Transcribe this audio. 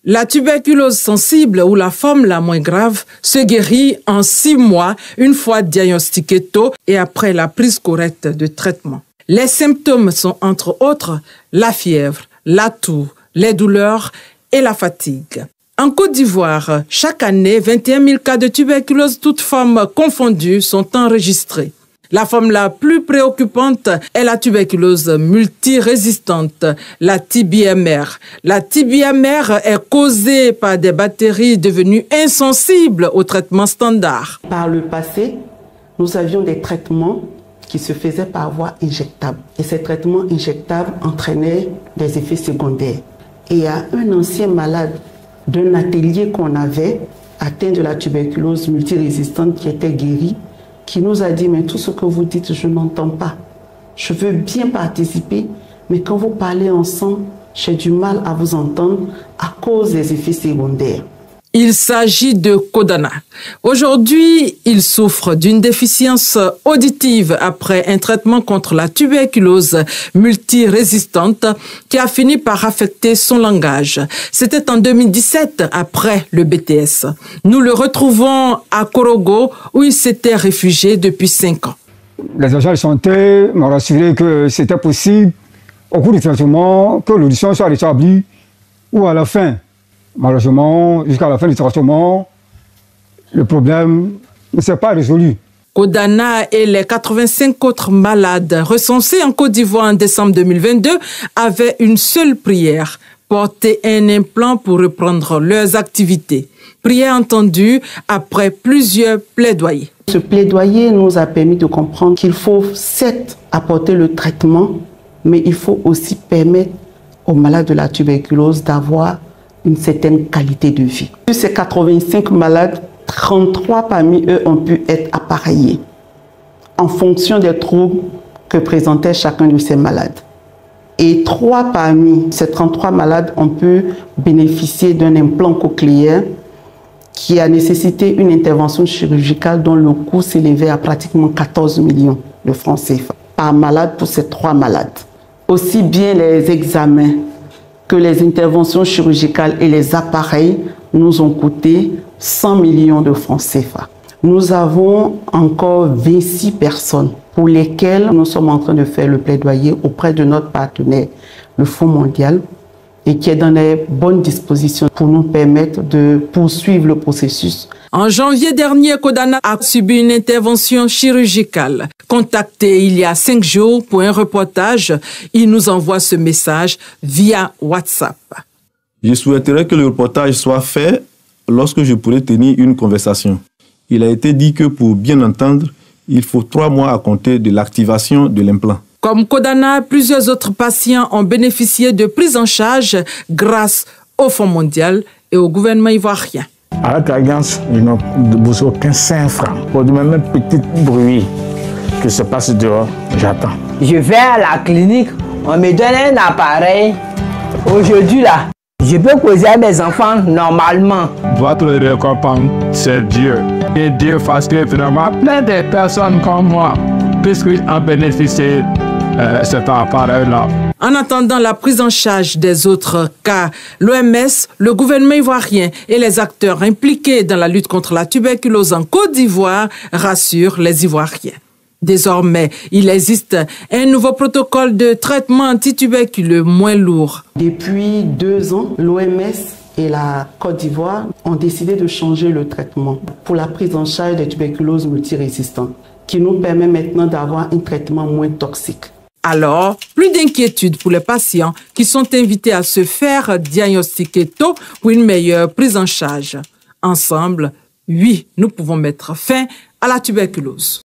La tuberculose sensible ou la forme la moins grave se guérit en 6 mois une fois diagnostiquée tôt et après la prise correcte de traitement. Les symptômes sont entre autres la fièvre, la toux, les douleurs et la fatigue. En Côte d'Ivoire, chaque année, 21 000 cas de tuberculose, toutes formes confondues, sont enregistrés. La forme la plus préoccupante est la tuberculose multirésistante, la TBMR. La TBMR est causée par des bactéries devenues insensibles aux traitements standards. Par le passé, nous avions des traitements qui se faisaient par voie injectable. Et ces traitements injectables entraînaient des effets secondaires. Et il y a un ancien malade d'un atelier qu'on avait, atteint de la tuberculose multirésistante, qui était guéri, qui nous a dit, mais tout ce que vous dites, je n'entends pas. Je veux bien participer, mais quand vous parlez ensemble, j'ai du mal à vous entendre à cause des effets secondaires. Il s'agit de Kodana. Aujourd'hui, il souffre d'une déficience auditive après un traitement contre la tuberculose multirésistante qui a fini par affecter son langage. C'était en 2017, après le BTS. Nous le retrouvons à Korogo, où il s'était réfugié depuis 5 ans. Les agents de santé m'ont rassuré que c'était possible, au cours du traitement, que l'audition soit rétablie ou à la fin. Malheureusement, jusqu'à la fin du traitement, le problème ne s'est pas résolu. Kodana et les 85 autres malades recensés en Côte d'Ivoire en décembre 2022 avaient une seule prière, porter un implant pour reprendre leurs activités. Prière entendue après plusieurs plaidoyers. Ce plaidoyer nous a permis de comprendre qu'il faut certes apporter le traitement, mais il faut aussi permettre aux malades de la tuberculose d'avoir une certaine qualité de vie. Sur ces 85 malades, 33 parmi eux ont pu être appareillés en fonction des troubles que présentait chacun de ces malades. Et 3 parmi ces 33 malades ont pu bénéficier d'un implant cochléaire qui a nécessité une intervention chirurgicale dont le coût s'élevait à pratiquement 14 millions de francs CFA par malade pour ces 3 malades. Aussi bien les examens que les interventions chirurgicales et les appareils nous ont coûté 100 millions de francs CFA. Nous avons encore 26 personnes pour lesquelles nous sommes en train de faire le plaidoyer auprès de notre partenaire, le Fonds mondial, et qui est dans les bonnes dispositions pour nous permettre de poursuivre le processus. En janvier dernier, Kodana a subi une intervention chirurgicale. Contacté il y a 5 jours pour un reportage, il nous envoie ce message via WhatsApp. Je souhaiterais que le reportage soit fait lorsque je pourrai tenir une conversation. Il a été dit que pour bien entendre, il faut 3 mois à compter de l'activation de l'implant. Comme Kodana, plusieurs autres patients ont bénéficié de prise en charge grâce au Fonds mondial et au gouvernement ivoirien. À la Alliance, je n'ai déboursé aucun 5 francs. Pour le même petit bruit que se passe dehors, j'attends. Je vais à la clinique, on me donne un appareil. Aujourd'hui, là, je peux causer à mes enfants normalement. Votre récompense, c'est Dieu. Et Dieu fasse que vraiment plein de personnes comme moi puissent en bénéficier de cet appareil-là. En attendant la prise en charge des autres cas, l'OMS, le gouvernement ivoirien et les acteurs impliqués dans la lutte contre la tuberculose en Côte d'Ivoire rassurent les Ivoiriens. Désormais, il existe un nouveau protocole de traitement antituberculeux moins lourd. Depuis 2 ans, l'OMS et la Côte d'Ivoire ont décidé de changer le traitement pour la prise en charge des tuberculoses multirésistantes, qui nous permet maintenant d'avoir un traitement moins toxique. Alors, plus d'inquiétude pour les patients qui sont invités à se faire diagnostiquer tôt pour une meilleure prise en charge. Ensemble, oui, nous pouvons mettre fin à la tuberculose.